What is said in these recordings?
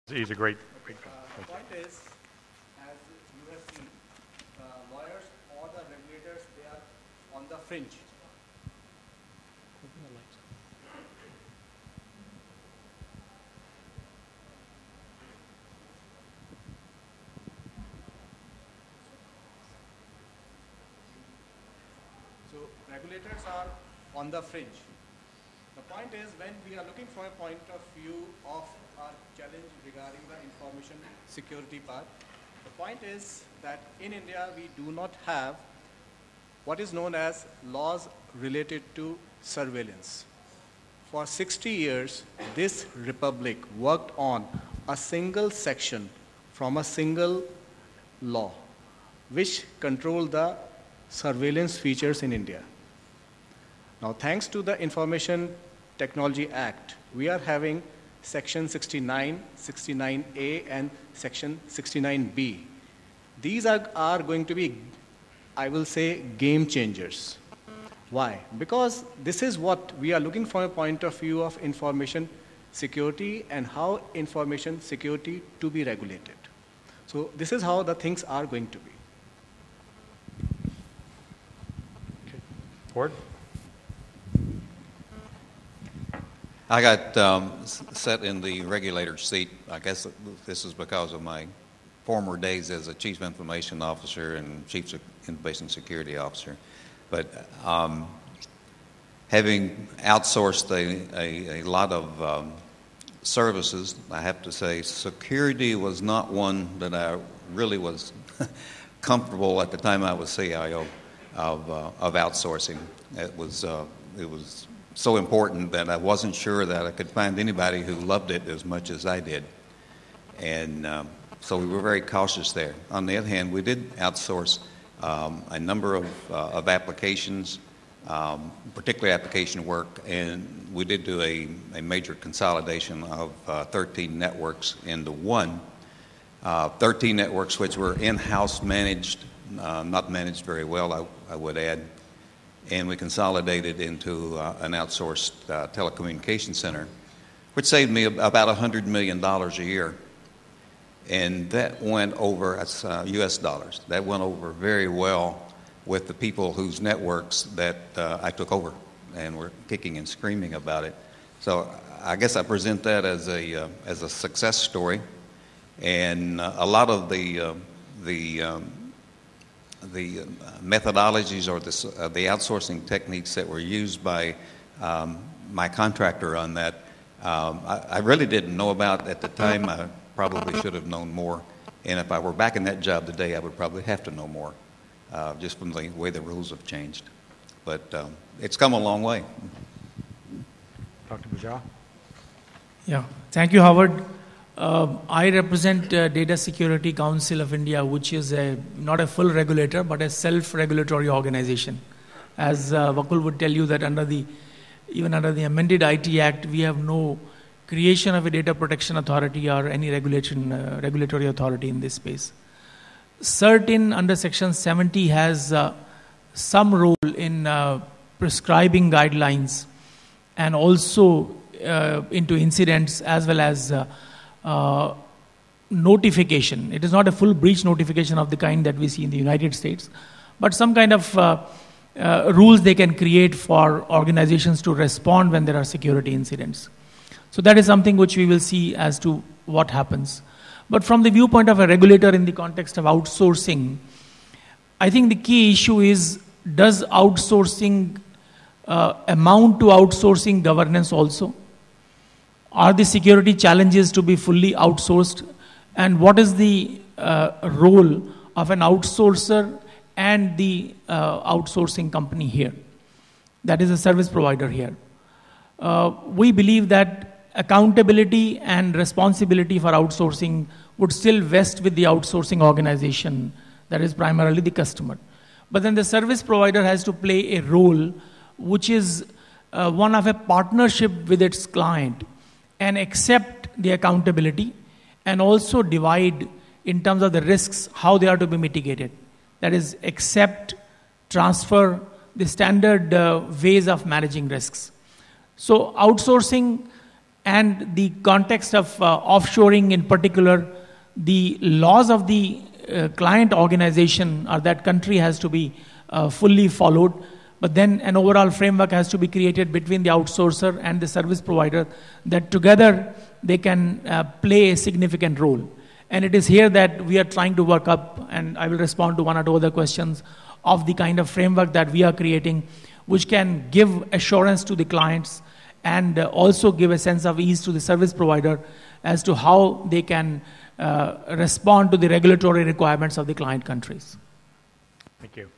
He's a great. The point is, as you have seen, lawyers or the regulators, they are on the fringe. So regulators are on the fringe. The point is, when we are looking from a point of view of our challenge regarding the information security part, the point is that in India we do not have what is known as laws related to surveillance. For 60 years, this republic worked on a single section from a single law, which controlled the surveillance features in India. Now, thanks to the Information Technology Act, we are having Section 69, 69A, and Section 69B. These are going to be, I will say, game changers. Why? Because this is what we are looking from a point of view of information security and how information security to be regulated. So this is how the things are going to be. Okay. Ford? I got set in the regulator's seat. I guess this is because of my former days as a chief information officer and chief information security officer. But having outsourced a lot of services, I have to say security was not one that I really was comfortable at the time I was CIO of outsourcing. It was so important that I wasn't sure that I could find anybody who loved it as much as I did. And so we were very cautious there. On the other hand, we did outsource a number of applications, particularly application work, and we did do a major consolidation of 13 networks into one. 13 networks which were in-house managed, not managed very well, I would add, and we consolidated into an outsourced telecommunications center, which saved me about $100 million a year. And that went over, that's US dollars, that went over very well with the people whose networks that I took over and were kicking and screaming about it. So I guess I present that as a success story. And a lot of the methodologies or the outsourcing techniques that were used by my contractor on that, I really didn't know about at the time. I probably should have known more. And if I were back in that job today, I would probably have to know more, just from the way the rules have changed. But it's come a long way. Dr. Bujah? Yeah, thank you, Howard. I represent Data Security Council of India, which is not a full regulator, but a self-regulatory organization. As Vakul would tell you that even under the amended IT Act, we have no creation of a data protection authority or any regulatory authority in this space. CERT under Section 70 has some role in prescribing guidelines and also into incidents as well as notification. It is not a full breach notification of the kind that we see in the United States, but some kind of rules they can create for organizations to respond when there are security incidents. So that is something which we will see as to what happens. But from the viewpoint of a regulator in the context of outsourcing, I think the key issue is, does outsourcing amount to outsourcing governance also? Are the security challenges to be fully outsourced? And what is the role of an outsourcer and the outsourcing company here? That is a service provider here. We believe that accountability and responsibility for outsourcing would still vest with the outsourcing organization, that is primarily the customer. But then the service provider has to play a role which is one of a partnership with its client and accept the accountability and also divide in terms of the risks, how they are to be mitigated. That is, accept, transfer, the standard ways of managing risks. So outsourcing and the context of offshoring in particular, the laws of the client organization or that country has to be fully followed, but then an overall framework has to be created between the outsourcer and the service provider that together they can play a significant role. And it is here that we are trying to work up, and I will respond to one or two other questions of the kind of framework that we are creating, which can give assurance to the clients and also give a sense of ease to the service provider as to how they can respond to the regulatory requirements of the client countries. Thank you.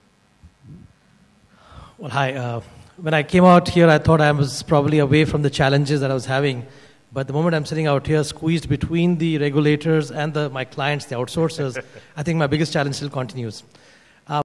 Well, hi. When I came out here, I thought I was probably away from the challenges that I was having. But the moment I'm sitting out here, squeezed between the regulators and my clients, the outsourcers, I think my biggest challenge still continues.